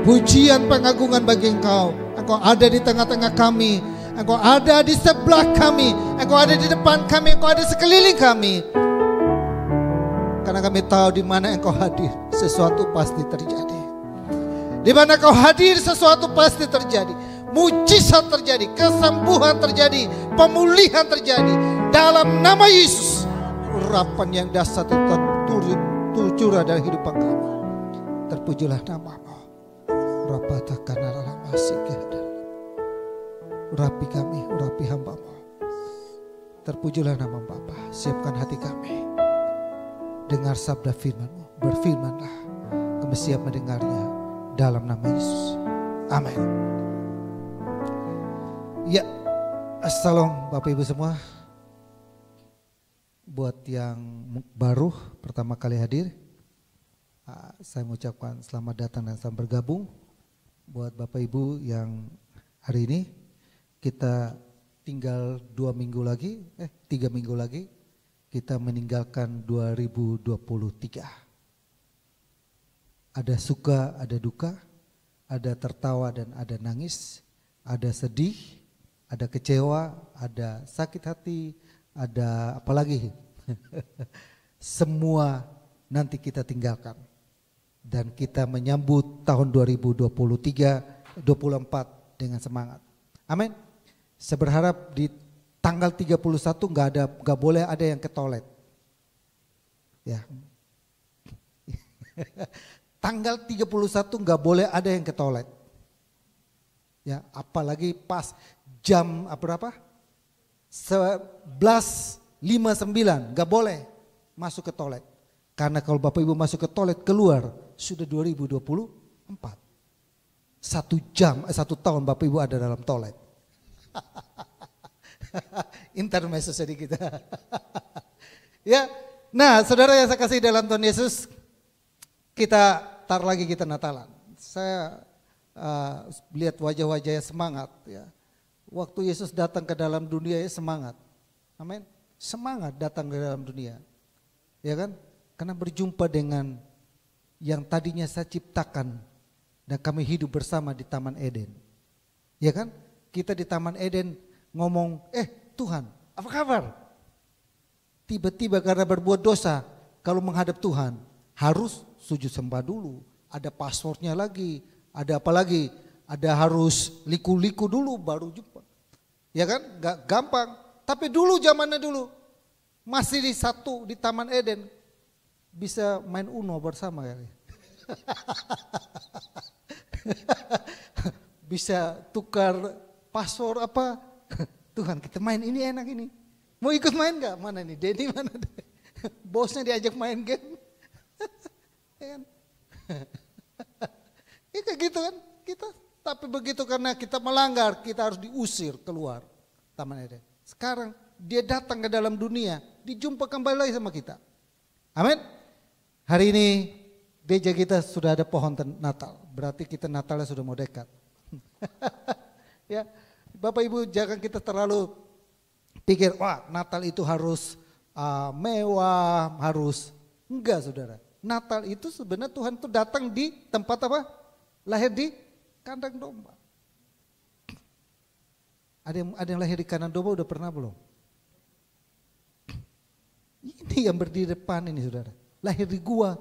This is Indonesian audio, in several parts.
Pujian pengagungan bagi Engkau. Engkau ada di tengah-tengah kami. Engkau ada di sebelah kami. Engkau ada di depan kami. Engkau ada sekeliling kami. Karena kami tahu di mana Engkau hadir, sesuatu pasti terjadi. Di mana Engkau hadir, sesuatu pasti terjadi. Mujizat terjadi, kesembuhan terjadi, pemulihan terjadi. Dalam nama Yesus, urapan yang dahsyat itu tercurah dari kehidupan kami. Terpujilah nama-Mu. Rapatakan ala masih ada. Urapi kami, urapi hamba-Mu. Terpujilah nama Bapa. Siapkan hati kami. Dengar sabda firman-Mu. Berfirmanlah. Kami siap mendengarnya dalam nama Yesus. Amin. Ya, assalam Bapak Ibu semua. Buat yang baru pertama kali hadir, saya mengucapkan selamat datang dan selamat bergabung. Buat Bapak Ibu yang hari ini kita tinggal 3 minggu lagi kita meninggalkan 2023. Ada suka, ada duka, ada tertawa dan ada nangis, ada sedih, ada kecewa, ada sakit hati, ada apa lagi? Semua nanti kita tinggalkan. Dan kita menyambut tahun 2023-24 dengan semangat. Amin. Saya berharap di tanggal 31 nggak boleh ada yang ke toilet. Ya. Tanggal 31 nggak boleh ada yang ke toilet. Ya, apalagi pas jam berapa? 11.59 nggak boleh masuk ke toilet. Karena kalau Bapak Ibu masuk ke toilet keluar sudah 2024. 1 tahun Bapak Ibu ada dalam toilet. Intermezzo sedikit. Ya, nah saudara yang saya kasih dalam Tuhan Yesus, kita Natalan. Saya lihat wajah-wajahnya semangat. Ya. Waktu Yesus datang ke dalam dunia ya semangat. Amin. Semangat datang ke dalam dunia. Ya kan? Karena berjumpa dengan yang tadinya saya ciptakan dan kami hidup bersama di Taman Eden. Ya kan? Kita di Taman Eden ngomong, Tuhan, apa kabar? Tiba-tiba karena berbuat dosa, kalau menghadap Tuhan harus sujud sembah dulu. Ada passwordnya lagi, ada apa lagi? Ada harus liku-liku dulu baru jumpa. Ya kan? Gak gampang. Tapi dulu zamannya dulu masih di Taman Eden. Bisa main Uno bersama kali. Bisa tukar password apa. Tuhan kita main ini enak ini. Mau ikut main gak? Mana nih Denny mana? Bosnya diajak main game. Ya kan? Ya kayak gitu kan kita. Tapi begitu karena kita melanggar kita harus diusir keluar Taman Eden. Sekarang dia datang ke dalam dunia. Dijumpa kembali lagi sama kita. Amin. Hari ini gereja kita sudah ada pohon Natal, berarti kita Natalnya sudah mau dekat. Ya, Bapak Ibu jangan kita terlalu pikir, wah Natal itu harus mewah, harus enggak saudara. Natal itu sebenarnya Tuhan itu datang di tempat apa? Lahir di kandang domba. Ada yang lahir di kandang domba udah pernah belum? Ini yang berdiri depan ini saudara. Lahir di gua.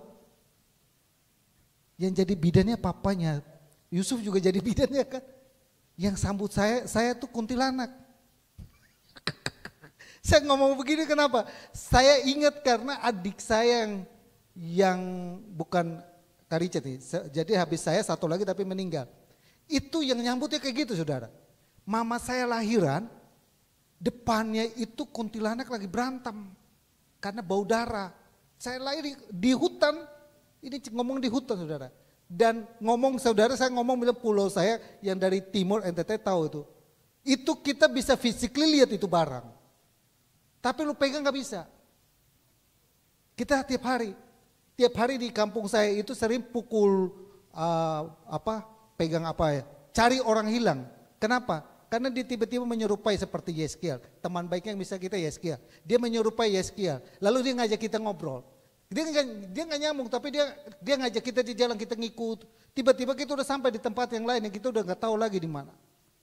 Yang jadi bidannya papanya. Yusuf juga jadi bidannya kan. Yang sambut saya tuh kuntilanak. Saya ngomong begini kenapa? Saya ingat karena adik saya yang bukan Karice nih. Jadi habis saya satu lagi tapi meninggal. Itu yang nyambutnya kayak gitu saudara. Mama saya lahiran, depannya itu kuntilanak lagi berantem. Karena bau darah. Saya lahir di hutan, ini ngomong di hutan saudara. Dan ngomong saudara, saya ngomong bilang pulau saya yang dari timur NTT tahu itu. Itu kita bisa physically lihat itu barang. Tapi lu pegang gak bisa. Kita tiap hari di kampung saya itu sering pukul pegang apa ya, cari orang hilang. Kenapa? Karena dia tiba-tiba menyerupai seperti Yeskiel. Teman baiknya yang bisa kita Yeskiel. Dia menyerupai Yeskiel. Lalu dia ngajak kita ngobrol. Dia nggak nyambung, tapi dia ngajak kita di jalan, kita ngikut. Tiba-tiba kita udah sampai di tempat yang lain yang kita udah nggak tahu lagi di mana.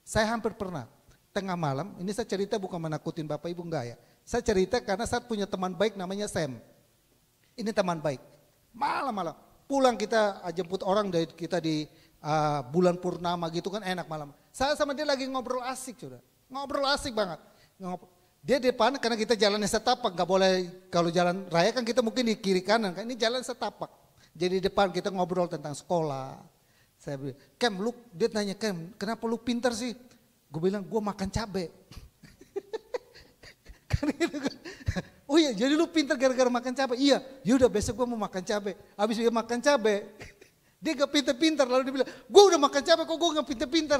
Saya hampir pernah tengah malam, ini saya cerita bukan menakutin Bapak Ibu, enggak ya. Saya cerita karena saya punya teman baik namanya Sam. Ini teman baik. Malam-malam pulang kita jemput orang dari kita di bulan purnama gitu kan, enak malam. Saya sama dia lagi ngobrol asik sudah. Ngobrol asik banget. Dia depan karena kita jalannya setapak, nggak boleh kalau jalan raya kan kita mungkin di kiri kanan kan, ini jalan setapak. Jadi depan kita ngobrol tentang sekolah. Saya bilang, Kem, dia tanya, Kem, kenapa lu pintar sih? Gue bilang, gue makan cabai. Oh iya, jadi lu pintar gara-gara makan cabai? Iya, yaudah besok gue mau makan cabai. Habis dia makan cabai, dia gak pintar-pintar. Lalu dia bilang, gue udah makan cabai kok gue gak pintar-pintar.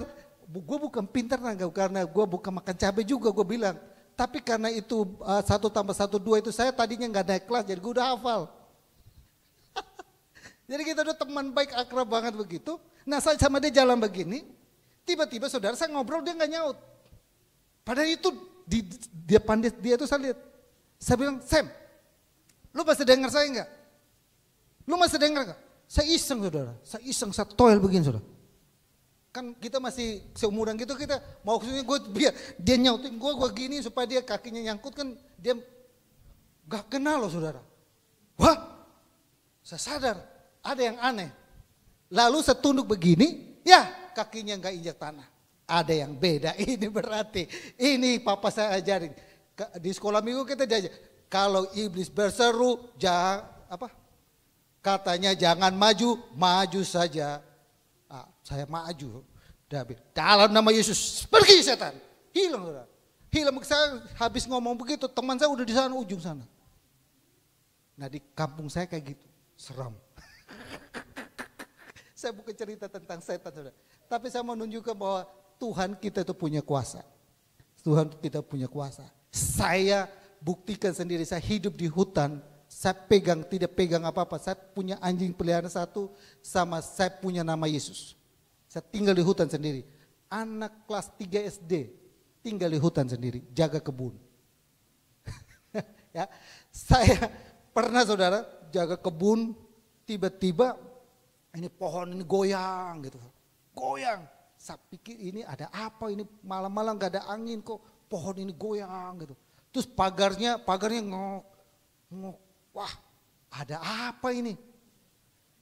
Gue bukan pintar karena gue bukan makan cabai juga, gue bilang. Tapi karena itu 1 tambah 1 2 itu saya tadinya gak naik kelas, jadi gue udah hafal. Jadi kita udah teman baik, akrab banget begitu. Nah saya sama dia jalan begini, tiba-tiba saudara saya ngobrol dia gak nyaut. Padahal itu dia pandai, dia itu saya lihat. Saya bilang, Sam, lu masih dengar saya enggak? Lu masih dengar enggak? Saya iseng saudara, saya toel begini saudara. Kan kita masih seumuran gitu, kita mau kesini gue biar dia nyautin gue gini supaya dia kakinya nyangkut kan, dia gak kenal loh saudara. Wah, saya sadar ada yang aneh. Lalu saya tunduk begini, ya kakinya gak injak tanah. Ada yang beda, ini berarti ini papa saya ajarin. Di sekolah minggu kita diajar, kalau iblis berseru, katanya jangan maju, maju saja. Saya maju, dalam nama Yesus, pergi setan, hilang saudara. Hilang, saya habis ngomong begitu, teman saya udah di sana ujung sana. Nah di kampung saya kayak gitu, seram. Saya bukan cerita tentang setan saudara, tapi saya mau menunjukkan bahwa Tuhan kita itu punya kuasa. Tuhan kita punya kuasa. Saya buktikan sendiri, saya hidup di hutan, saya tidak pegang apa-apa. Saya punya anjing peliharaan 1, sama saya punya nama Yesus. Saya tinggal di hutan sendiri. Anak kelas 3 SD tinggal di hutan sendiri, jaga kebun. Ya, saya pernah saudara jaga kebun, tiba-tiba ini pohon ini goyang gitu. Goyang. Saya pikir ini ada apa, ini malam-malam gak ada angin kok pohon ini goyang gitu. Terus pagarnya ngok. Wah, ada apa ini?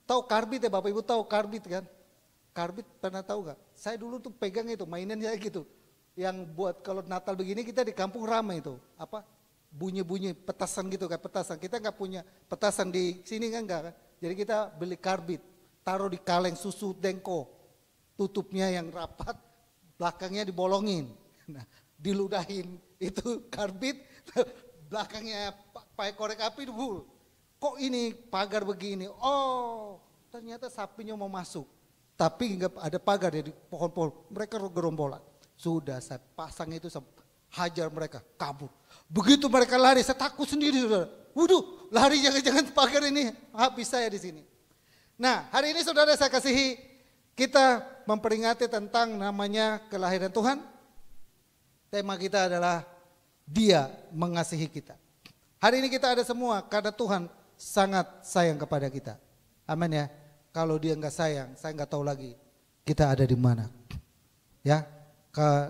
Tahu karbit ya Bapak Ibu, tahu karbit kan? Karbit pernah tahu gak? Saya dulu tuh pegang itu, mainannya gitu. Yang buat kalau Natal begini kita di kampung ramai itu. Apa? Bunyi-bunyi petasan gitu kan, petasan. Kita gak punya petasan di sini kan enggak kan? Jadi kita beli karbit, taruh di kaleng susu dengko. Tutupnya yang rapat, belakangnya dibolongin. Nah, diludahin itu karbit, belakangnya pakai korek api dulu. Kok ini pagar begini? Oh, ternyata sapinya mau masuk. Tapi enggak ada pagar di pohon-pohon. Mereka gerombolan. Sudah saya pasang itu, saya hajar mereka, kabur. Begitu mereka lari, saya takut sendiri saudara. Waduh, lari jangan-jangan pagar ini habis saya di sini. Nah, hari ini saudara saya kasihi, kita memperingati tentang namanya kelahiran Tuhan. Tema kita adalah Dia mengasihi kita. Hari ini kita ada semua karena Tuhan sangat sayang kepada kita. Amin ya. Kalau dia nggak sayang, saya nggak tahu lagi kita ada di mana. Ya,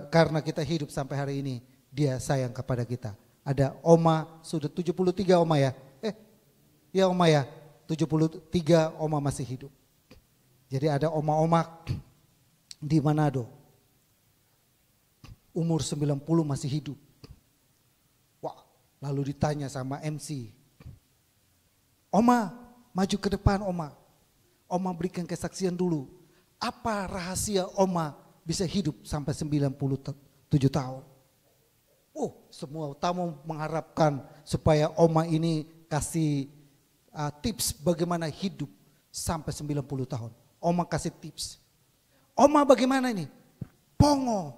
karena kita hidup sampai hari ini, dia sayang kepada kita. Ada Oma, sudah 73 Oma ya. Ya Oma ya, 73 Oma masih hidup. Jadi ada Oma-Oma di Manado. Umur 90 masih hidup. Wah, lalu ditanya sama MC. Oma, maju ke depan Oma. Oma berikan kesaksian dulu. Apa rahasia Oma bisa hidup sampai 97 tahun? Oh, semua tamu mengharapkan supaya Oma ini kasih tips bagaimana hidup sampai 90 tahun. Oma kasih tips. Oma bagaimana ini? Pongo.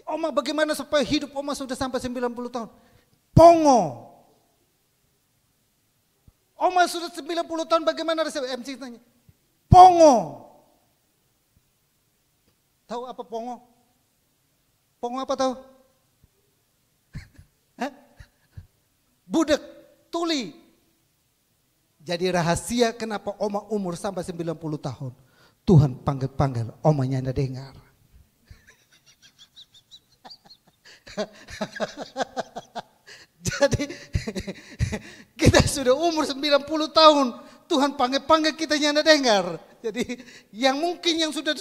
Oma bagaimana supaya hidup Oma sudah sampai 90 tahun? Pongo. Oma sudah 90 tahun bagaimana resep? MC tanya. Pongo. Tahu apa pongo? Pongo apa tahu? Budek. tuli. Jadi rahasia kenapa oma umur sampai 90 tahun. Tuhan panggil-panggil, omanya tidak dengar. Jadi kita sudah umur 90 tahun, Tuhan panggil-panggil kita tidak dengar. Jadi yang mungkin yang sudah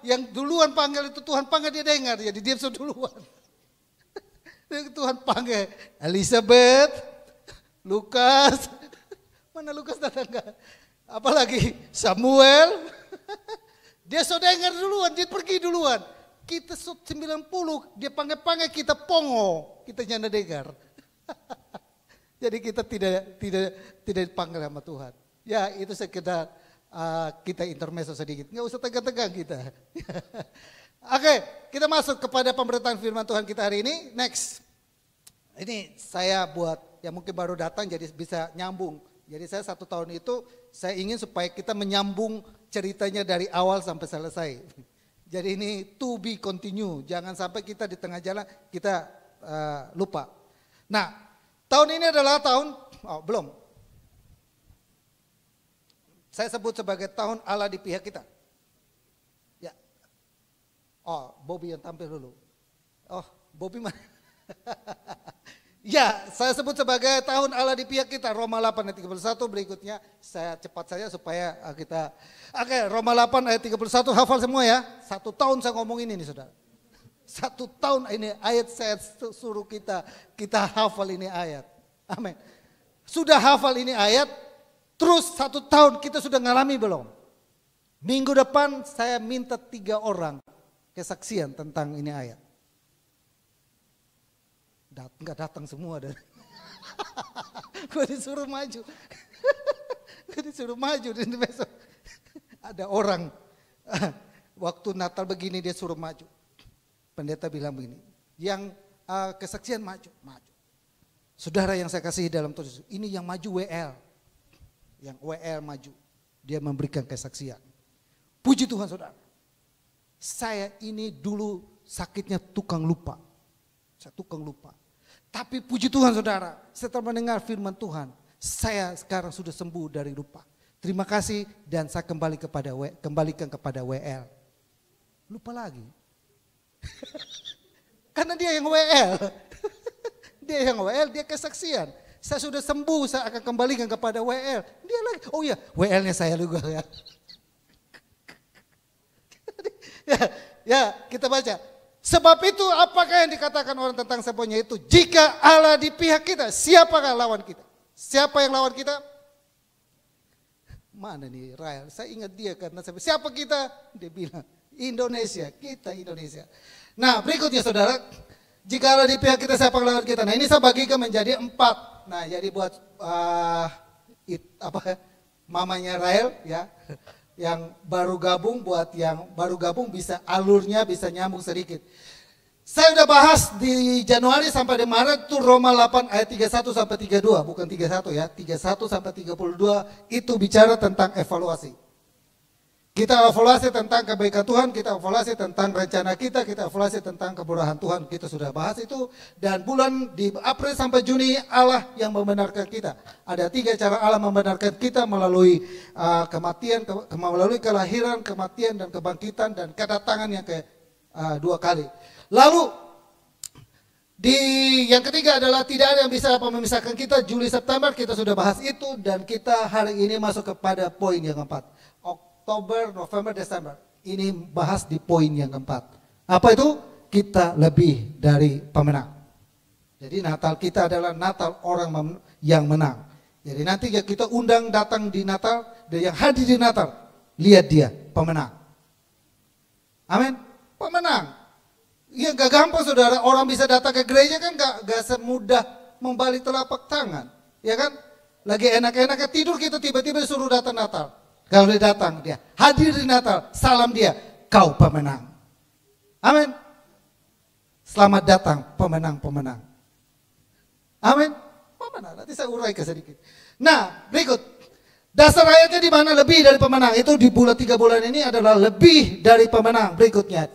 yang duluan panggil itu Tuhan panggil dia dengar, jadi dia sudah duluan. Tuhan panggil Elizabeth, Lukas, mana Lukas datang enggak? Apalagi Samuel, dia sudah dengar duluan, dia pergi duluan. Kita 90, dia panggil-panggil kita pongo, kita jangan dengar. Jadi kita tidak dipanggil sama Tuhan. Ya itu sekedar kita intermezzo sedikit, nggak usah tegang-tegang kita. Oke, kita masuk kepada pemberitaan firman Tuhan kita hari ini. Next, ini saya buat yang mungkin baru datang jadi bisa nyambung. Jadi saya 1 tahun itu saya ingin supaya kita menyambung ceritanya dari awal sampai selesai. Jadi ini to be continue, jangan sampai kita di tengah jalan kita lupa. Nah, tahun ini adalah tahun, belum. Saya sebut sebagai tahun Allah di pihak kita. Ya. Bobby yang tampil dulu. Bobby mana? Ya, saya sebut sebagai tahun Allah di pihak kita. Roma 8 ayat 31 berikutnya. Saya cepat saja supaya kita. Oke, Roma 8 ayat 31 hafal semua ya. 1 tahun saya ngomong ini nih saudara. 1 tahun ini ayat saya suruh kita hafal ini ayat. Amin. Sudah hafal ini ayat. Terus 1 tahun kita sudah ngalami belum? Minggu depan saya minta 3 orang kesaksian tentang ini ayat. Enggak datang semua dan gue disuruh maju. Gue disuruh maju dan besok ada orang waktu Natal begini dia suruh maju. Pendeta bilang begini, yang kesaksian maju. Saudara yang saya kasih dalam tulis, ini yang maju WL. Yang WL maju, dia memberikan kesaksian. Puji Tuhan saudara. Saya ini dulu sakitnya tukang lupa. Saya tukang lupa. Tapi puji Tuhan saudara, setelah mendengar firman Tuhan, saya sekarang sudah sembuh dari lupa. Terima kasih dan saya kembalikan kepada WL. Lupa lagi. Karena dia yang WL. Dia yang WL, dia kesaksian. Saya sudah sembuh, saya akan kembalikan kepada WL. Dia lagi, oh iya, WL-nya saya juga ya. Ya, kita baca. Sebab itu apakah yang dikatakan orang tentang semuanya itu? Jika Allah di pihak kita, siapakah lawan kita? Siapa yang lawan kita? Mana nih Rael? Saya ingat dia karena siapa kita? Dia bilang Indonesia, kita Indonesia. Nah berikutnya saudara, jika Allah di pihak kita siapa yang lawan kita? Nah ini saya bagikan menjadi 4. Nah jadi buat mamanya Rael ya. Yang baru gabung, buat yang baru gabung bisa alurnya bisa nyambung sedikit. Saya udah bahas di Januari sampai di Maret itu Roma 8 ayat 31 sampai 32, bukan 31 ya, 31 sampai 32 itu bicara tentang evaluasi. Kita evaluasi tentang kebaikan Tuhan, kita evaluasi tentang rencana kita evaluasi tentang kemurahan Tuhan. Kita sudah bahas itu. Dan bulan di April sampai Juni Allah yang membenarkan kita. Ada 3 cara Allah membenarkan kita melalui kematian, melalui kelahiran, kematian dan kebangkitan dan kedatangan yang ke-2 kali. Lalu yang ketiga adalah tidak ada yang bisa memisahkan kita. Juli September kita sudah bahas itu dan kita hari ini masuk kepada poin yang keempat. Oktober, November, Desember. Ini bahas di poin yang keempat. Apa itu? Kita lebih dari pemenang. Jadi Natal kita adalah Natal orang yang menang. Jadi nanti ya kita undang datang di Natal, dan yang hadir di Natal, lihat dia pemenang. Amin. Pemenang. Ya gak gampang saudara, orang bisa datang ke gereja kan gak semudah membalik telapak tangan. Ya kan? Lagi enak-enaknya tidur kita tiba-tiba suruh datang Natal. Kalau dia datang, dia hadir di Natal, salam dia, kau pemenang. Amin. Selamat datang pemenang-pemenang. Amin. Pemenang, nanti saya uraikan sedikit. Nah, berikut. Dasar ayatnya di mana lebih dari pemenang. Itu di 3 bulan ini adalah lebih dari pemenang. Berikutnya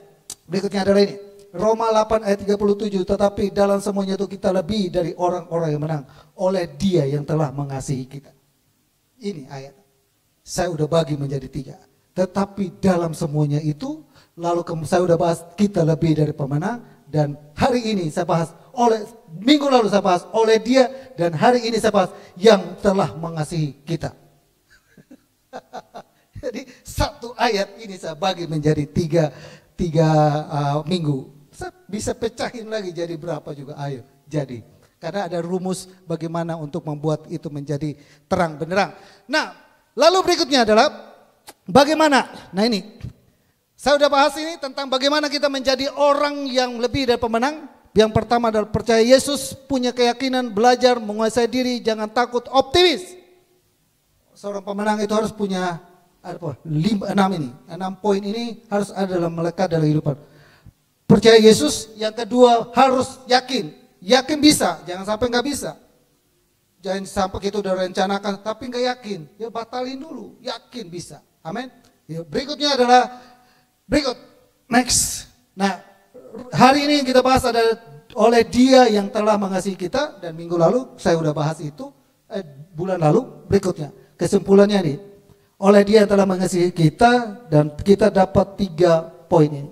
adalah ini. Roma 8 ayat 37, tetapi dalam semuanya itu kita lebih dari orang-orang yang menang oleh Dia yang telah mengasihi kita. Ini ayat. Saya udah bagi menjadi 3. Tetapi dalam semuanya itu, lalu saya udah bahas kita lebih dari pemenang, dan hari ini saya bahas minggu lalu saya bahas oleh Dia, dan hari ini saya bahas yang telah mengasihi kita. Jadi satu ayat ini saya bagi menjadi tiga minggu. Saya bisa pecahin lagi jadi berapa juga, ayo jadi. Karena ada rumus bagaimana untuk membuat itu menjadi terang benderang. Nah, lalu berikutnya adalah bagaimana. Nah ini, saya udah bahas ini tentang bagaimana kita menjadi orang yang lebih dari pemenang. Yang pertama adalah percaya Yesus, punya keyakinan, belajar, menguasai diri, jangan takut, optimis. Seorang pemenang itu harus punya 6 poin ini harus ada dalam melekat dalam kehidupan. Percaya Yesus, yang kedua harus yakin bisa, jangan sampai nggak bisa. Jangan sampai kita udah rencanakan tapi nggak yakin, ya batalin dulu, yakin bisa. Amin. Ya, berikutnya adalah next. Nah, hari ini kita bahas ada oleh Dia yang telah mengasihi kita, dan minggu lalu saya udah bahas itu, bulan lalu. Berikutnya kesimpulannya nih, oleh Dia yang telah mengasihi kita, dan kita dapat 3 poin ini.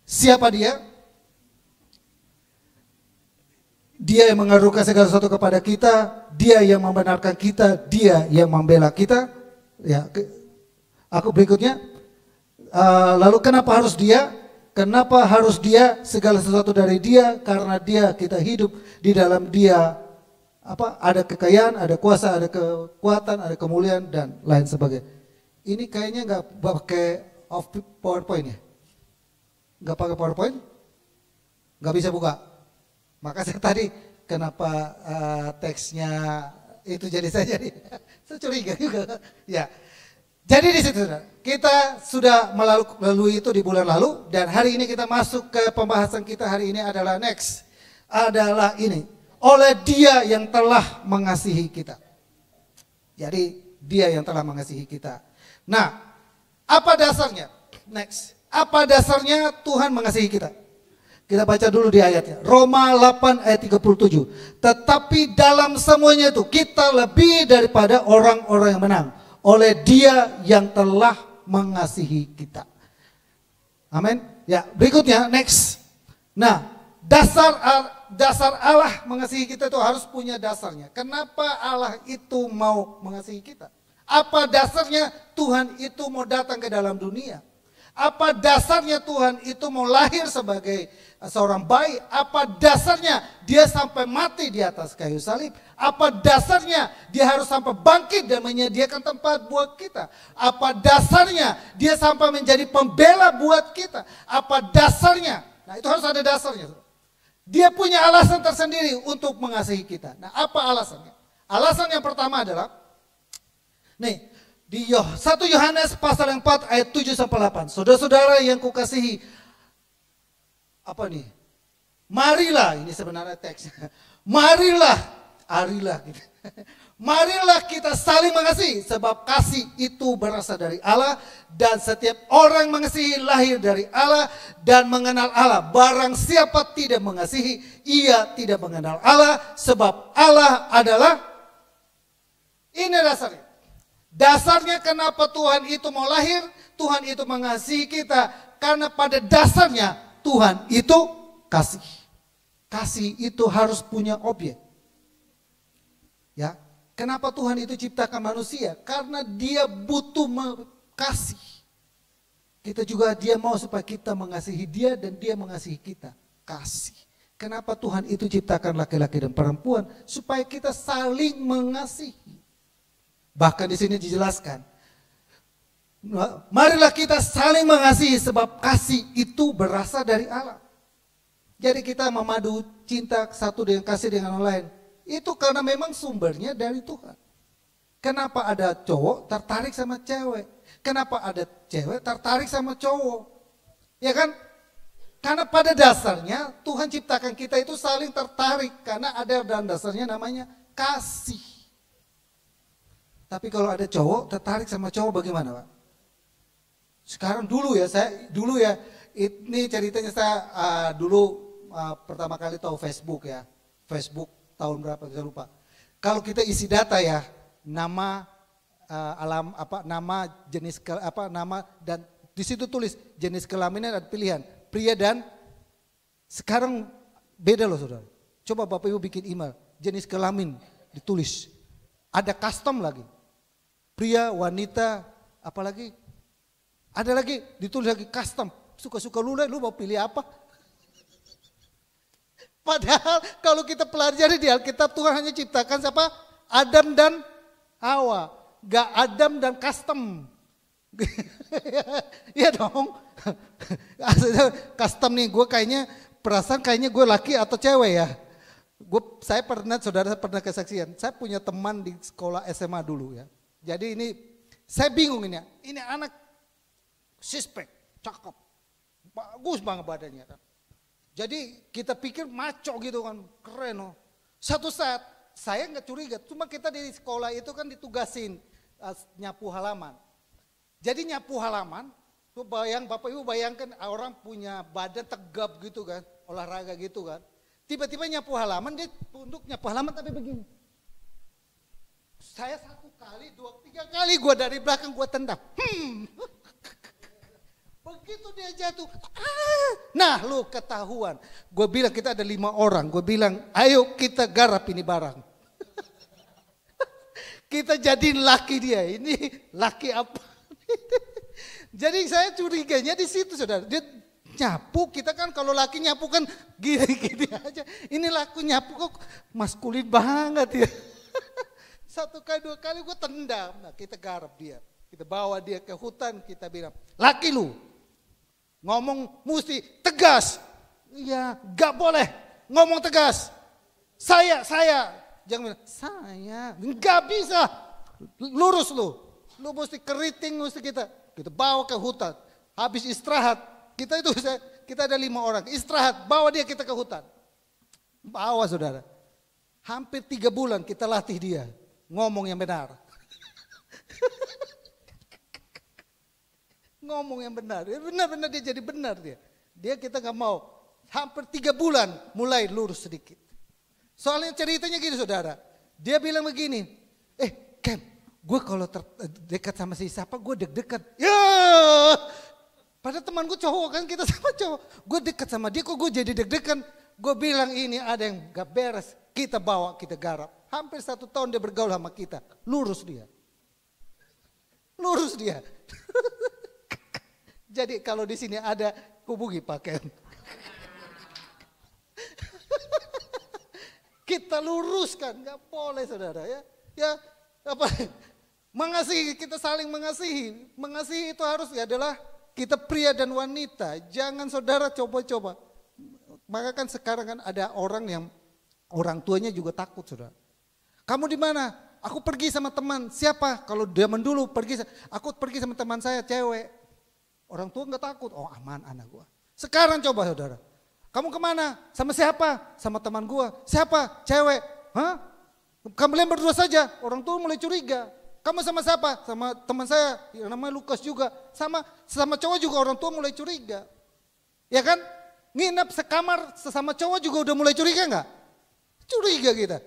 Siapa Dia? Dia yang mengaruhkan segala sesuatu kepada kita, Dia yang membenarkan kita, Dia yang membela kita. Ya, aku berikutnya. Lalu kenapa harus Dia? Kenapa harus Dia? Segala sesuatu dari Dia, karena Dia kita hidup di dalam Dia. Ada kekayaan, ada kuasa, ada kekuatan, ada kemuliaan, dan lain sebagainya. Ini kayaknya nggak pakai PowerPoint ya? Nggak pakai PowerPoint? Nggak bisa buka. Maka saya tadi kenapa teksnya itu saya curiga juga. Ya. Jadi di situ kita sudah melalui itu di bulan lalu, dan hari ini kita masuk ke pembahasan kita hari ini adalah adalah ini, oleh Dia yang telah mengasihi kita. Jadi Dia yang telah mengasihi kita. Nah, apa dasarnya? Apa dasarnya Tuhan mengasihi kita? Kita baca dulu di ayatnya. Roma 8 ayat 37. Tetapi dalam semuanya itu kita lebih daripada orang-orang yang menang oleh Dia yang telah mengasihi kita. Amin. Ya, berikutnya next. Nah, dasar Allah mengasihi kita itu harus punya dasarnya. Kenapa Allah itu mau mengasihi kita? Apa dasarnya Tuhan itu mau datang ke dalam dunia? Apa dasarnya Tuhan itu mau lahir sebagai seorang bayi? Apa dasarnya Dia sampai mati di atas kayu salib? Apa dasarnya Dia harus sampai bangkit dan menyediakan tempat buat kita? Apa dasarnya Dia sampai menjadi pembela buat kita? Apa dasarnya? Nah, itu harus ada dasarnya. Dia punya alasan tersendiri untuk mengasihi kita. Nah, apa alasannya? Alasan yang pertama adalah nih, di 1 Yohanes pasal yang 4 ayat 7 sampai 8. Saudara-saudara yang kukasihi, marilah, ini sebenarnya teksnya. Marilah gitu. Marilah kita saling mengasihi, sebab kasih itu berasal dari Allah, dan setiap orang mengasihi lahir dari Allah dan mengenal Allah. Barang siapa tidak mengasihi, ia tidak mengenal Allah, sebab Allah adalah, ini dasarnya. Dasarnya kenapa Tuhan itu mau lahir, Tuhan itu mengasihi kita, karena pada dasarnya Tuhan itu kasih. Kasih itu harus punya objek. Ya, kenapa Tuhan itu ciptakan manusia? Karena Dia butuh kasih. Kita juga Dia mau supaya kita mengasihi Dia dan Dia mengasihi kita. Kasih. Kenapa Tuhan itu ciptakan laki-laki dan perempuan? Supaya kita saling mengasihi. Bahkan di sini dijelaskan, marilah kita saling mengasihi sebab kasih itu berasal dari Allah. Jadi kita memadu cinta satu dengan kasih dengan yang lain. Itu karena memang sumbernya dari Tuhan. Kenapa ada cowok tertarik sama cewek? Kenapa ada cewek tertarik sama cowok? Ya kan? Karena pada dasarnya Tuhan ciptakan kita itu saling tertarik. Karena ada dalam dasarnya namanya kasih. Tapi kalau ada cowok tertarik sama cowok bagaimana, Pak? Sekarang dulu ya, Ini ceritanya saya dulu pertama kali tahu Facebook ya. Facebook tahun berapa saya lupa. Kalau kita isi data ya, nama nama jenis nama dan di situ tulis jenis kelaminnya ada pilihan pria dan sekarang beda loh saudara. Coba Bapak Ibu bikin email jenis kelamin ditulis. Ada custom lagi. Pria, wanita, apalagi ada lagi ditulis lagi custom. Suka-suka lu mau pilih apa? Padahal kalau kita pelajari di Alkitab Tuhan hanya ciptakan siapa? Adam dan Hawa. Gak Adam dan custom. Iya dong. Custom nih gue kayaknya perasaan kayaknya gue laki atau cewek ya. Saya saudara pernah kesaksian. Saya punya teman di sekolah SMA dulu ya. Jadi ini saya bingung ini. Ini anak suspek, cakep. Bagus banget badannya kan. Jadi kita pikir maco gitu kan, keren oh. Satu saat saya nggak curiga, cuma kita di sekolah itu kan ditugasin nyapu halaman. Jadi nyapu halaman, tuh Bapak Ibu bayangkan orang punya badan tegap gitu kan, olahraga gitu kan. Tiba-tiba nyapu halaman, dia untuk nyapu halaman tapi begini. Saya 1 kali, 2, 3 kali gue dari belakang gue tendang. Begitu dia jatuh, nah lu ketahuan. Gue bilang kita ada 5 orang, gue bilang ayo kita garap ini barang. Kita jadiin laki dia, ini laki apa? Jadi saya curiganya di situ saudara. Dia nyapu, kita kan kalau laki nyapu kan gini-gini aja. Ini laku nyapu kok maskulin banget ya. 1 kali 2 kali gue tendang, nah kita garap dia. Kita bawa dia ke hutan, kita bilang, laki lu. Ngomong mesti tegas. Iya, gak boleh ngomong tegas. Saya. Jangan bilang, saya. Gak bisa. Lurus lu. Lu mesti keriting mesti kita bawa ke hutan. Habis istirahat, kita ada 5 orang. Istirahat, bawa dia kita ke hutan. Bawa saudara. Hampir 3 bulan kita latih dia. Ngomong yang benar. Ngomong yang benar, benar-benar dia jadi benar dia. Dia kita gak mau, hampir 3 bulan mulai lurus sedikit. Soalnya ceritanya gini saudara, dia bilang begini, Ken, gue kalau dekat sama si siapa gue deg-degan. Ya, pada teman gue cowok kan kita sama cowok, gue dekat sama dia kok gue jadi deg-degan. Gue bilang ini ada yang gak beres, kita bawa, kita garap. Hampir 1 tahun dia bergaul sama kita, lurus dia. Lurus dia. Jadi kalau di sini ada hubungi Pak Ken. Kita luruskan, nggak boleh saudara ya. Ya apa? Mengasihi, kita saling mengasihi. Mengasihi itu harus adalah kita pria dan wanita. Jangan saudara coba-coba. Maka kan sekarang kan ada orang yang orang tuanya juga takut saudara. Kamu di mana? Aku pergi sama teman. Siapa? Kalau zaman dulu aku pergi sama teman saya cewek. Orang tua nggak takut, oh aman anak gua. Sekarang coba saudara, kamu kemana? Sama siapa? Sama teman gua. Siapa? Cewek. Hah? Kalian berdua saja. Orang tua mulai curiga. Kamu sama siapa? Sama teman saya, yang namanya Lukas juga. Sama cowok juga orang tua mulai curiga. Ya kan? Nginep sekamar sesama cowok juga udah mulai curiga nggak? Curiga kita.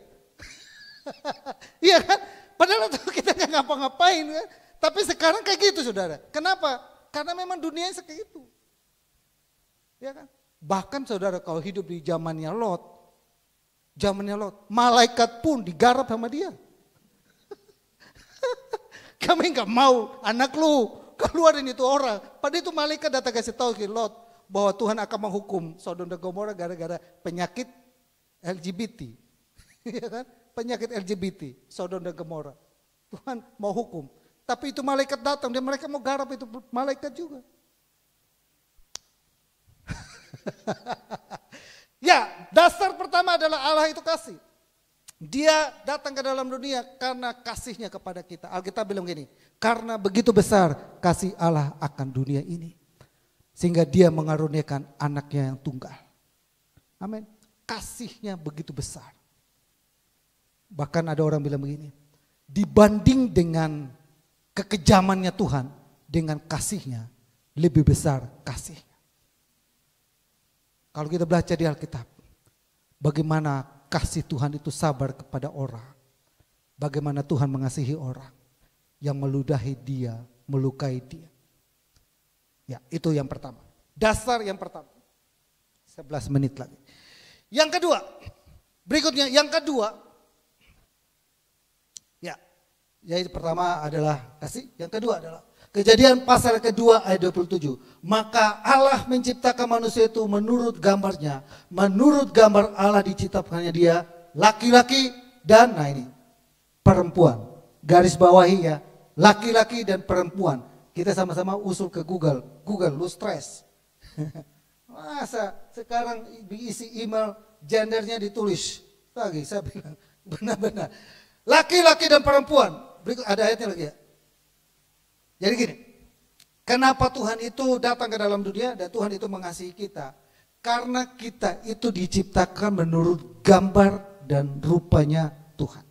Iya kan? Padahal kita nggak ngapa-ngapain kan? Tapi sekarang kayak gitu saudara. Kenapa? Karena memang dunianya seperti itu. Ya kan? Bahkan saudara kalau hidup di zamannya Lot, malaikat pun digarap sama dia. Kami nggak mau anak lu keluarin itu orang. Padahal itu malaikat datang kasih tahu ke Lot bahwa Tuhan akan menghukum Sodom dan Gomora gara-gara penyakit LGBT. Ya kan? Penyakit LGBT, Sodom dan Gomora. Tuhan mau hukum. Tapi itu malaikat datang dan mereka mau garap itu malaikat juga. Ya, dasar pertama adalah Allah itu kasih. Dia datang ke dalam dunia karena kasihnya kepada kita. Alkitab bilang gini, karena begitu besar kasih Allah akan dunia ini. Sehingga dia mengaruniakan anaknya yang tunggal. Amin. Kasihnya begitu besar. Bahkan ada orang bilang begini, dibanding dengan kekejamannya Tuhan, dengan kasihnya lebih besar kasihnya. Kalau kita belajar di Alkitab, bagaimana kasih Tuhan itu sabar kepada orang. Bagaimana Tuhan mengasihi orang yang meludahi dia, melukai dia. Ya, itu yang pertama. Dasar yang pertama. 11 menit lagi. Yang kedua, berikutnya yang kedua. Ya, yaitu pertama adalah kasih, yang kedua adalah Kejadian pasal kedua ayat 27. Maka Allah menciptakan manusia itu menurut gambarnya. Menurut gambar Allah diciptakannya dia laki-laki dan nah ini perempuan. Garis bawahi ya, laki-laki dan perempuan. Kita sama-sama usul ke Google. Google, lu stres. Masa sekarang diisi email gendernya ditulis. Lagi saya bilang benar-benar. Laki-laki dan perempuan. Berikut ada ayatnya lagi ya. Jadi gini, kenapa Tuhan itu datang ke dalam dunia dan Tuhan itu mengasihi kita? Karena kita itu diciptakan menurut gambar dan rupanya Tuhan.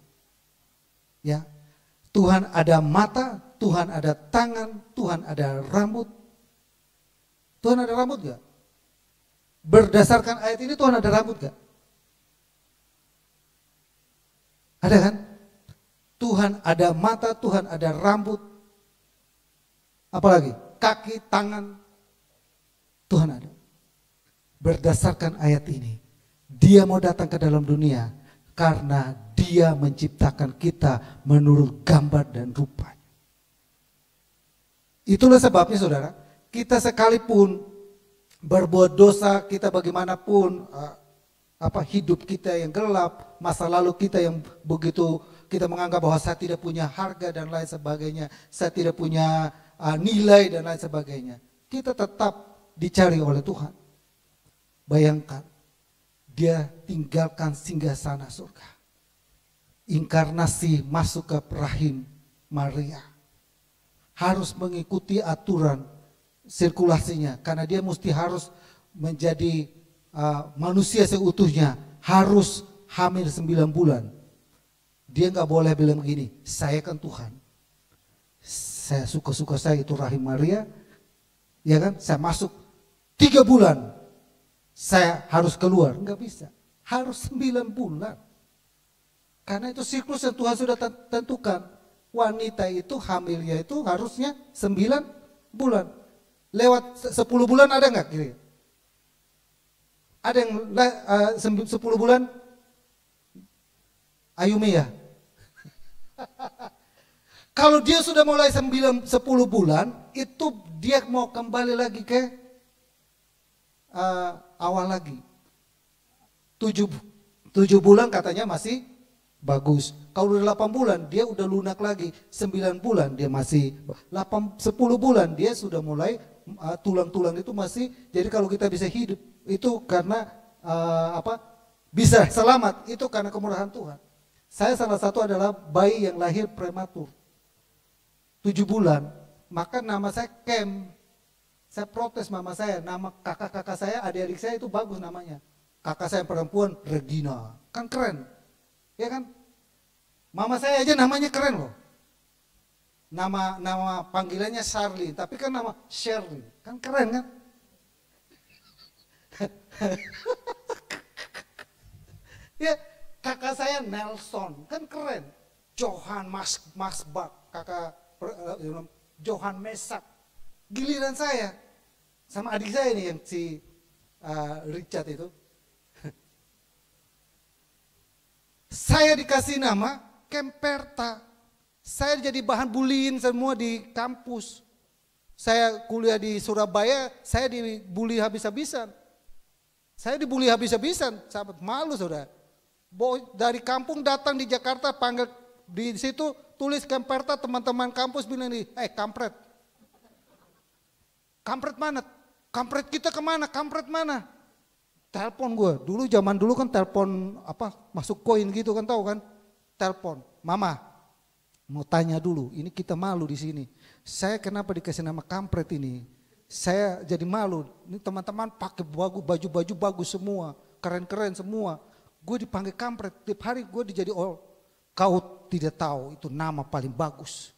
Ya, Tuhan ada mata, Tuhan ada tangan, Tuhan ada rambut. Tuhan ada rambut gak? Berdasarkan ayat ini Tuhan ada rambut gak? Ada kan? Tuhan ada mata, Tuhan ada rambut. Apalagi kaki, tangan, Tuhan ada. Berdasarkan ayat ini, dia mau datang ke dalam dunia karena dia menciptakan kita menurut gambar dan rupa. Itulah sebabnya saudara, kita sekalipun berbuat dosa, kita bagaimanapun hidup kita yang gelap, masa lalu kita yang begitu kita menganggap bahwa saya tidak punya harga dan lain sebagainya, saya tidak punya nilai dan lain sebagainya. Kita tetap dicari oleh Tuhan. Bayangkan, dia tinggalkan singgasana surga. Inkarnasi masuk ke rahim Maria. Harus mengikuti aturan sirkulasinya. Karena dia mesti harus menjadi manusia seutuhnya. Harus hamil 9 bulan. Dia nggak boleh bilang begini, saya kan Tuhan. Saya suka-suka saya itu rahim Maria, ya kan? Saya masuk 3 bulan, saya harus keluar, nggak bisa. Harus 9 bulan. Karena itu siklus yang Tuhan sudah tentukan. Wanita itu hamilnya itu harusnya 9 bulan. Lewat 10 bulan ada nggak? Ada yang 10 bulan? Ayumi ya? Kalau dia sudah mulai 10 bulan, itu dia mau kembali lagi ke awal lagi. 7 bulan katanya masih bagus. Kalau udah 8 bulan, dia udah lunak lagi. 9 bulan dia masih 10 bulan dia sudah mulai tulang-tulang itu masih. Jadi kalau kita bisa hidup itu karena bisa selamat itu karena kemurahan Tuhan. Saya salah satu adalah bayi yang lahir prematur. 7 bulan, maka nama saya Kem. Saya protes mama saya, nama kakak-kakak saya, adik-adik saya itu bagus namanya. Kakak saya perempuan, Regina, kan keren. Ya kan? Mama saya aja namanya keren loh. Nama panggilannya Charlie, tapi kan nama Shirley, kan keren kan? Ya, kakak saya Nelson, kan keren. Johan Masbak, kakak Johan Mesak. Giliran saya sama adik saya nih yang si Richard itu. Saya dikasih nama Kemperta. Saya jadi bahan buliin semua di kampus. Saya kuliah di Surabaya, saya dibully habis-habisan. Saya dibully habis-habisan, sahabat, malu saudara. Dari kampung datang di Jakarta, panggil di situ tulis Kemperta, teman-teman kampus bilang nih, kampret. Kampret mana? Kampret kita kemana? Kampret mana? Telepon gue, zaman dulu kan telepon masuk koin gitu kan, tahu kan? Telepon, mama mau tanya dulu, ini kita malu di sini. Saya kenapa dikasih nama kampret ini? Saya jadi malu. Ini teman-teman pakai baju-baju bagus semua, keren-keren semua. Gue dipanggil kampret, tiap hari gue dijadi kau tidak tahu itu nama paling bagus.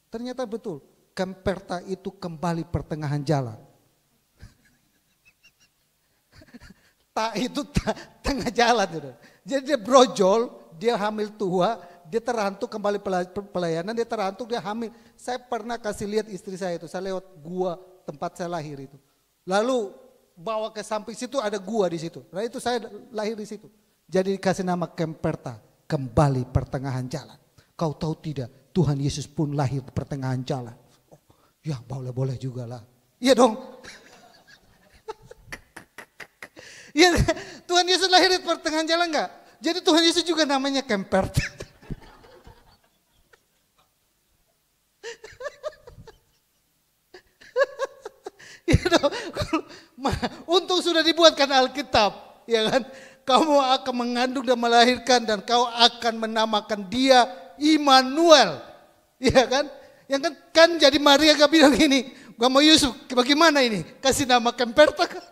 Ternyata betul, Kemperta itu kembali pertengahan jalan. tengah jalan. Saudara. Jadi dia brojol, dia hamil tua, dia terhantuk kembali pelayanan, dia terhantuk, dia hamil. Saya pernah kasih lihat istri saya itu, saya lewat gua tempat saya lahir itu. Lalu bawa ke samping situ ada gua di situ. Nah itu saya lahir di situ. Jadi dikasih nama Kemperta, kembali pertengahan jalan. Kau tahu tidak, Tuhan Yesus pun lahir di pertengahan jalan. Oh, ya boleh juga lah. Iya dong. Ya, Tuhan Yesus lahir di pertengahan jalan enggak? Jadi Tuhan Yesus juga namanya Kemperta. Ya dong. Untung sudah dibuatkan Alkitab, ya kan? Kamu akan mengandung dan melahirkan dan kau akan menamakan dia Immanuel. Ya kan? Yang kan jadi Maria gak bilang ini, gak mau Yusuf, bagaimana ini? Kasih nama Kemperta kan?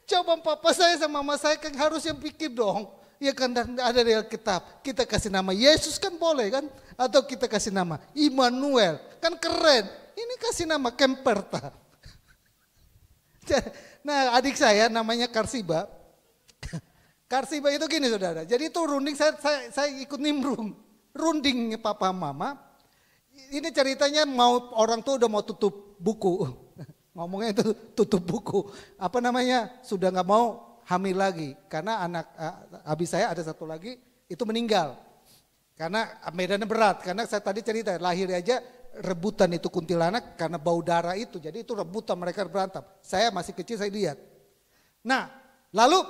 Coba papa saya sama mama saya kan harus yang pikir dong. Ya kan ada di Alkitab. Kita kasih nama Yesus kan boleh kan? Atau kita kasih nama Immanuel. Kan keren. Ini kasih nama Kemperta. Nah adik saya namanya Karsiba. Karsiba itu gini saudara. Jadi itu runding saya ikut nimbrung. Runding papa mama. Ini ceritanya mau orang tuh udah mau tutup buku. Ngomongnya itu tutup buku. Apa namanya? Sudah nggak mau hamil lagi. Karena anak habis saya ada satu lagi itu meninggal. Karena medannya berat. Karena saya tadi cerita lahir aja rebutan itu kuntilanak karena bau darah itu. Jadi itu rebutan mereka berantem. Saya masih kecil saya lihat. Nah lalu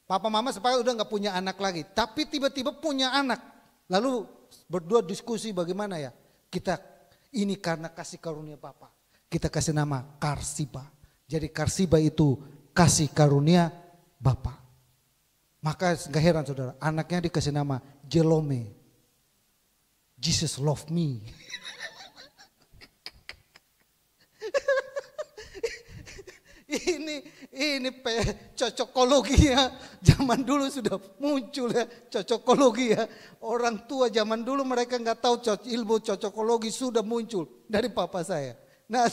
papa mama supaya udah nggak punya anak lagi. Tapi tiba-tiba punya anak. Lalu berdua diskusi bagaimana ya. Kita ini karena kasih karunia papa. Kita kasih nama Karsiba. Jadi Karsiba itu kasih karunia Bapa. Maka gak heran saudara, anaknya dikasih nama Jelome. Jesus love me. ini cocokologi ya. Zaman dulu sudah muncul ya cocokologi ya. Orang tua zaman dulu mereka gak tahu ilmu cocokologi sudah muncul dari papa saya. Nah,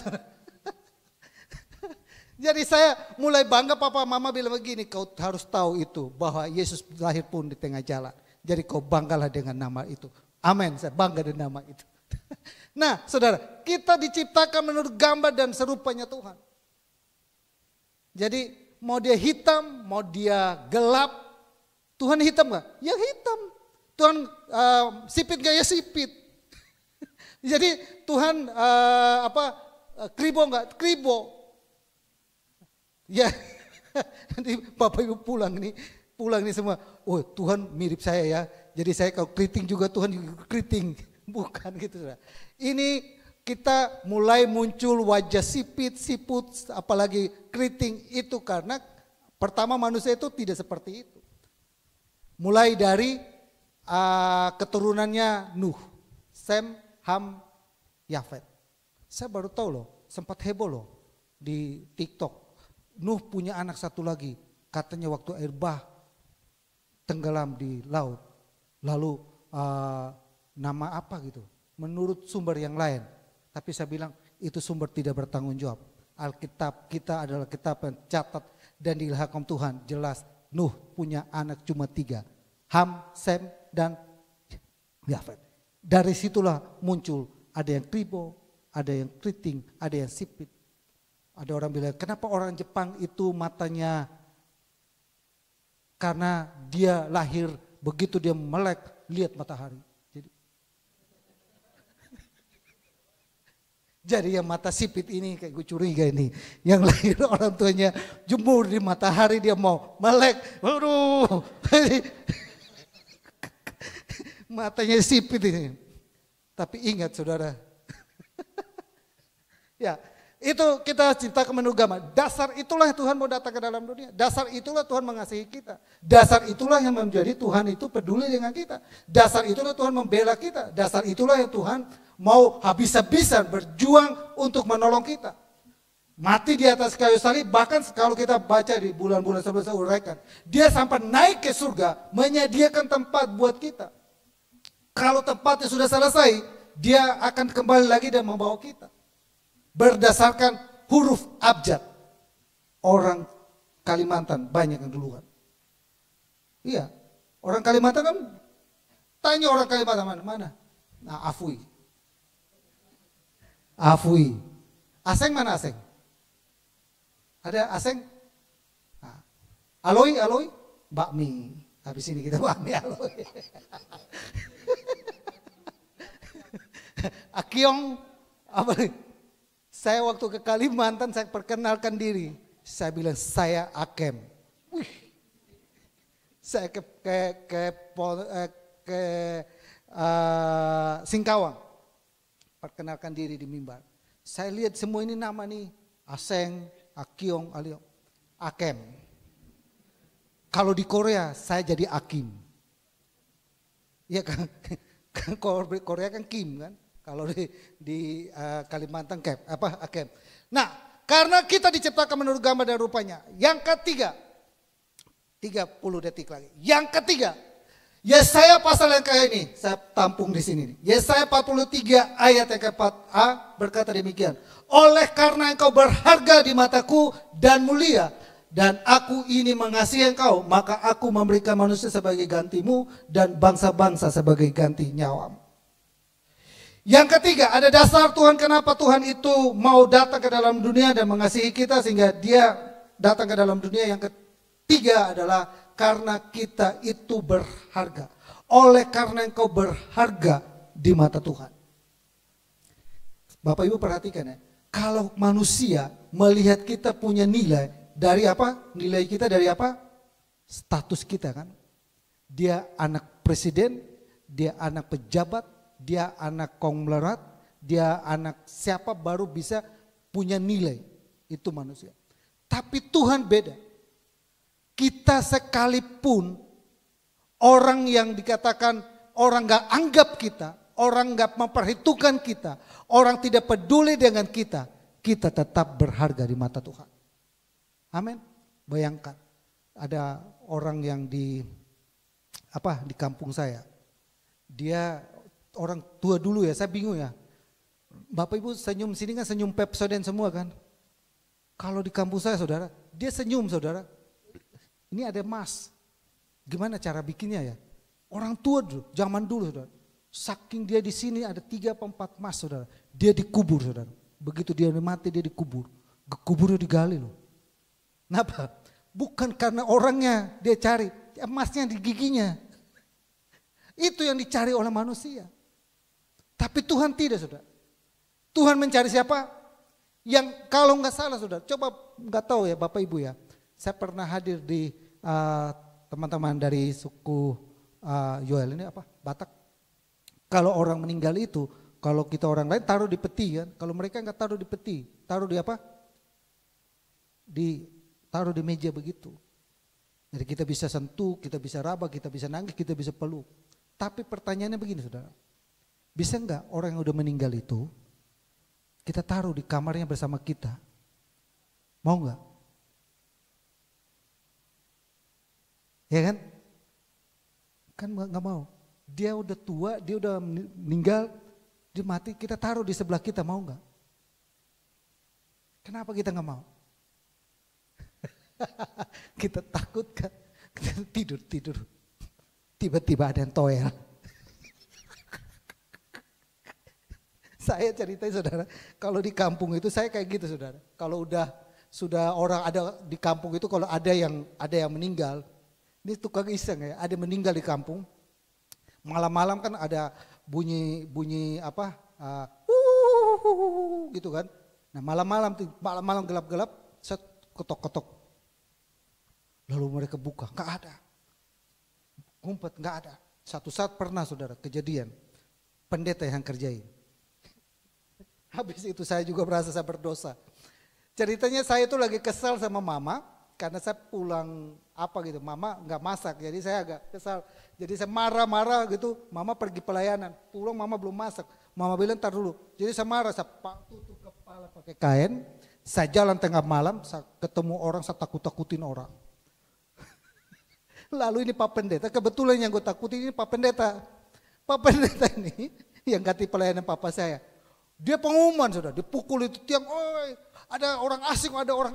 jadi saya mulai bangga papa mama bilang begini, kau harus tahu itu bahwa Yesus lahir pun di tengah jalan. Jadi kau banggalah dengan nama itu. Amin, saya bangga dengan nama itu. Nah saudara, kita diciptakan menurut gambar dan serupanya Tuhan. Jadi mau dia hitam, mau dia gelap, Tuhan hitam gak? Ya hitam. Tuhan sipit gak? Ya sipit. Jadi Tuhan kribo enggak? Kribo. Ya, nanti Bapak Ibu pulang nih semua. Oh Tuhan mirip saya ya. Jadi saya kalau keriting juga Tuhan juga keriting. Bukan gitu. Ini kita mulai muncul wajah sipit, siput, apalagi keriting itu karena pertama manusia itu tidak seperti itu. Mulai dari keturunannya Nuh, Sem, Ham, Yafet. Saya baru tahu loh, sempat heboh loh di TikTok. Nuh punya anak satu lagi, katanya waktu air bah tenggelam di laut. Lalu nama apa gitu, menurut sumber yang lain. Tapi saya bilang itu sumber tidak bertanggung jawab. Alkitab kita adalah kitab yang catat dan diilhamkan Tuhan. Jelas Nuh punya anak cuma 3. Ham, Sem, dan Yafet. Dari situlah muncul ada yang kribo, ada yang keriting, ada yang sipit. Ada orang bilang, kenapa orang Jepang itu matanya, karena dia lahir begitu dia melek, lihat matahari. Jadi yang mata sipit ini kayak gue curiga ini. Yang lahir orang tuanya jemur di matahari dia mau melek. Waduh. Matanya sipit ini. Tapi ingat saudara. Ya, itu kita ciptakan menurut agama. Dasar itulah Tuhan mau datang ke dalam dunia. Dasar itulah Tuhan mengasihi kita. Dasar itulah yang menjadi Tuhan itu peduli dengan kita. Dasar itulah Tuhan membela kita. Dasar itulah yang Tuhan mau habis-habisan berjuang untuk menolong kita. Mati di atas kayu salib, bahkan kalau kita baca di bulan-bulan sebelum saya uraikan. Dia sampai naik ke surga, menyediakan tempat buat kita. Kalau tempatnya sudah selesai, dia akan kembali lagi dan membawa kita. Berdasarkan huruf abjad. orang Kalimantan banyak yang duluan. Iya, orang Kalimantan kan tanya orang Kalimantan mana? Nah, Afui. Aseng mana Aseng? Ada Aseng? Nah, Aloi, bakmi. Habis ini kita bakmi Aloi. Akiong, apa? Saya waktu ke Kalimantan saya perkenalkan diri. Saya bilang saya Akem. Wih. Saya ke Singkawang. Perkenalkan diri di mimbar. Saya lihat semua ini nama nih. Aseng, Akiong, Aliong. Akem. Kalau di Korea saya jadi Akim. Iya kan? Kalau di Korea kan Kim kan. Kalau di Kalimantan Akem. Nah, karena kita diciptakan menurut gambar dan rupanya. Yang ketiga, 30 detik lagi. Yang ketiga, Yesaya pasal yang kayak ini, saya tampung di sini. Yesaya 43 ayat yang ke-4a berkata demikian. Oleh karena engkau berharga di mataku dan mulia, dan aku ini mengasihi engkau, maka aku memberikan manusia sebagai gantimu dan bangsa-bangsa sebagai ganti nyawamu. Yang ketiga, ada dasar Tuhan kenapa Tuhan itu mau datang ke dalam dunia dan mengasihi kita sehingga dia datang ke dalam dunia. Yang ketiga adalah karena kita itu berharga. Oleh karena engkau berharga di mata Tuhan. Bapak Ibu perhatikan ya, kalau manusia melihat kita punya nilai dari apa? Nilai kita dari apa? Status kita kan. Dia anak presiden, dia anak pejabat, dia anak konglomerat, dia anak siapa baru bisa punya nilai. Itu manusia. Tapi Tuhan beda. Kita sekalipun orang yang dikatakan orang gak anggap kita, orang gak memperhitungkan kita, orang tidak peduli dengan kita, kita tetap berharga di mata Tuhan. Amin. Bayangkan ada orang yang di kampung saya. Dia orang tua dulu ya, saya bingung ya. Bapak Ibu senyum sini kan senyum Pepsodent semua kan. Kalau di kampung saya saudara, dia senyum saudara. Ini ada emas. Gimana cara bikinnya ya? Orang tua dulu, zaman dulu saudara. Saking dia di sini ada 3 atau 4 emas saudara. Dia dikubur saudara. Begitu dia mati dia dikubur. Kuburnya digali loh. Kenapa? Bukan karena orangnya dia cari. Emasnya di giginya. Itu yang dicari oleh manusia. Tapi Tuhan tidak saudara. Tuhan mencari siapa? Yang kalau nggak salah saudara, coba nggak tahu ya Bapak Ibu ya. Saya pernah hadir di teman-teman dari suku Yoel ini Batak. Kalau orang meninggal itu, kalau kita orang lain taruh di peti kan. Kalau mereka nggak taruh di peti, taruh di apa? Taruh di meja begitu. Jadi kita bisa sentuh, kita bisa raba, kita bisa nangis, kita bisa peluk. Tapi pertanyaannya begini saudara. Bisa enggak orang yang udah meninggal itu kita taruh di kamarnya bersama kita? Mau enggak? Ya kan? Kan enggak mau. Dia udah tua, dia udah meninggal, dia mati, kita taruh di sebelah kita, mau enggak? Kenapa kita enggak mau? Kita takut kan? Tidur. Tiba-tiba ada yang toel. Saya ceritain saudara, kalau di kampung itu saya kayak gitu saudara. Kalau sudah orang ada di kampung itu kalau ada yang meninggal, ini tukang iseng ya, ada meninggal di kampung. Malam-malam kan ada bunyi gitu kan. Nah malam gelap-gelap, saya ketok-ketok. Lalu mereka buka, nggak ada. Ngumpet, nggak ada. Satu saat pernah saudara kejadian, pendeta yang kerjain. Habis itu saya juga merasa saya berdosa. Ceritanya saya itu lagi kesal sama mama karena saya pulang mama nggak masak, jadi saya agak kesal. Jadi saya marah-marah gitu, mama pergi pelayanan, pulang mama belum masak. Mama bilang tar dulu, jadi saya marah, saya tutup kepala pakai kain, saya jalan tengah malam, saya ketemu orang, saya takut-takutin orang. Lalu ini Pak Pendeta, kebetulan yang gue takutin ini Pak Pendeta. Pak Pendeta ini yang ganti pelayanan papa saya. Dia pengumuman saudara, dipukul itu tiang, oi ada orang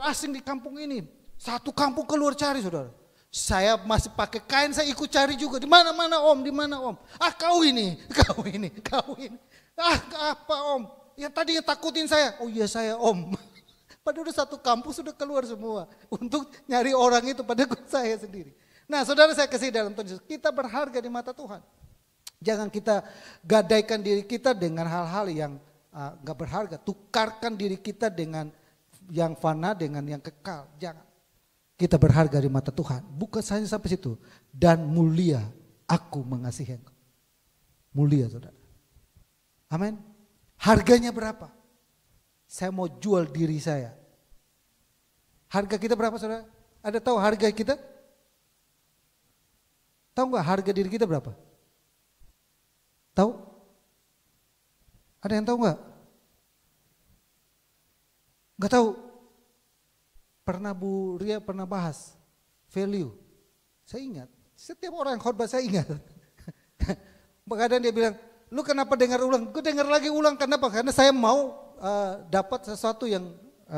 asing di kampung ini. Satu kampung keluar cari saudara. Saya masih pakai kain, saya ikut cari juga. Di mana-mana om, di mana om? Ah kau ini. Ah apa om? Ya tadi takutin saya. Oh iya saya om. Padahal udah satu kampus sudah keluar semua. Untuk nyari orang itu pada saya sendiri. Nah saudara saya kasih dalam Tuhan Yesus. Kita berharga di mata Tuhan. Jangan kita gadaikan diri kita dengan hal-hal yang gak berharga. Tukarkan diri kita dengan yang fana dengan yang kekal. Jangan. Kita berharga di mata Tuhan. Bukan hanya sampai situ. Dan mulia aku mengasihi engkau. Mulia saudara. Amin. Harganya berapa? Saya mau jual diri saya. Harga kita berapa saudara? Ada tahu harga kita? Tahu nggak harga diri kita berapa? Tahu? Ada yang tahu nggak? Nggak tahu. Pernah Bu Ria pernah bahas value. Saya ingat. Setiap orang yang khotbah saya ingat. Kadang dia bilang, lu kenapa dengar ulang? Gue dengar lagi ulang, kenapa? Karena saya mau dapat sesuatu yang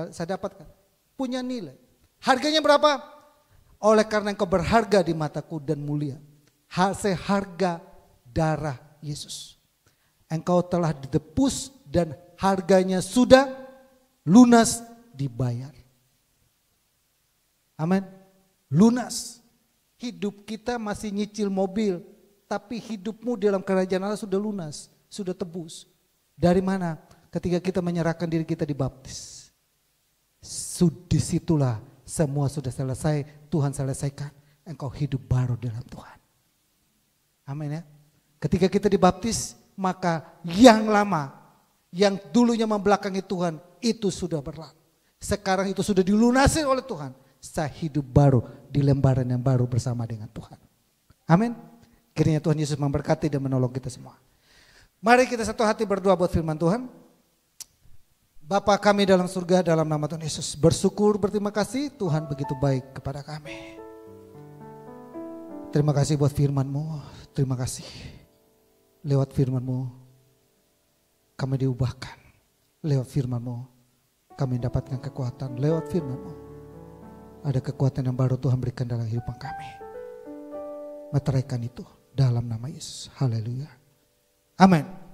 saya dapatkan. Punya nilai. Harganya berapa? Oleh karena engkau berharga di mataku dan mulia. Seharga darah Yesus. Engkau telah ditebus dan harganya sudah lunas dibayar. Amin. Lunas. Hidup kita masih nyicil mobil. Tapi hidupmu dalam kerajaan Allah sudah lunas. Sudah tebus. Dari mana? Ketika kita menyerahkan diri kita dibaptis. Disitulah semua sudah selesai. Tuhan selesaikan. Engkau hidup baru dalam Tuhan. Amin ya. Ketika kita dibaptis, maka yang lama, yang dulunya membelakangi Tuhan, itu sudah berlalu. Sekarang itu sudah dilunasi oleh Tuhan. Saya hidup baru di lembaran yang baru bersama dengan Tuhan. Amin. Kiranya Tuhan Yesus memberkati dan menolong kita semua. Mari kita satu hati berdoa buat firman Tuhan. Bapa kami dalam surga, dalam nama Tuhan Yesus, bersyukur, berterima kasih Tuhan begitu baik kepada kami. Terima kasih buat firman-Mu, terima kasih. Lewat firman-Mu kami diubahkan. Lewat firman-Mu kami mendapatkan kekuatan. Lewat firman-Mu ada kekuatan yang baru Tuhan berikan dalam kehidupan kami. Meteraikan itu dalam nama Yesus. Haleluya. Amin.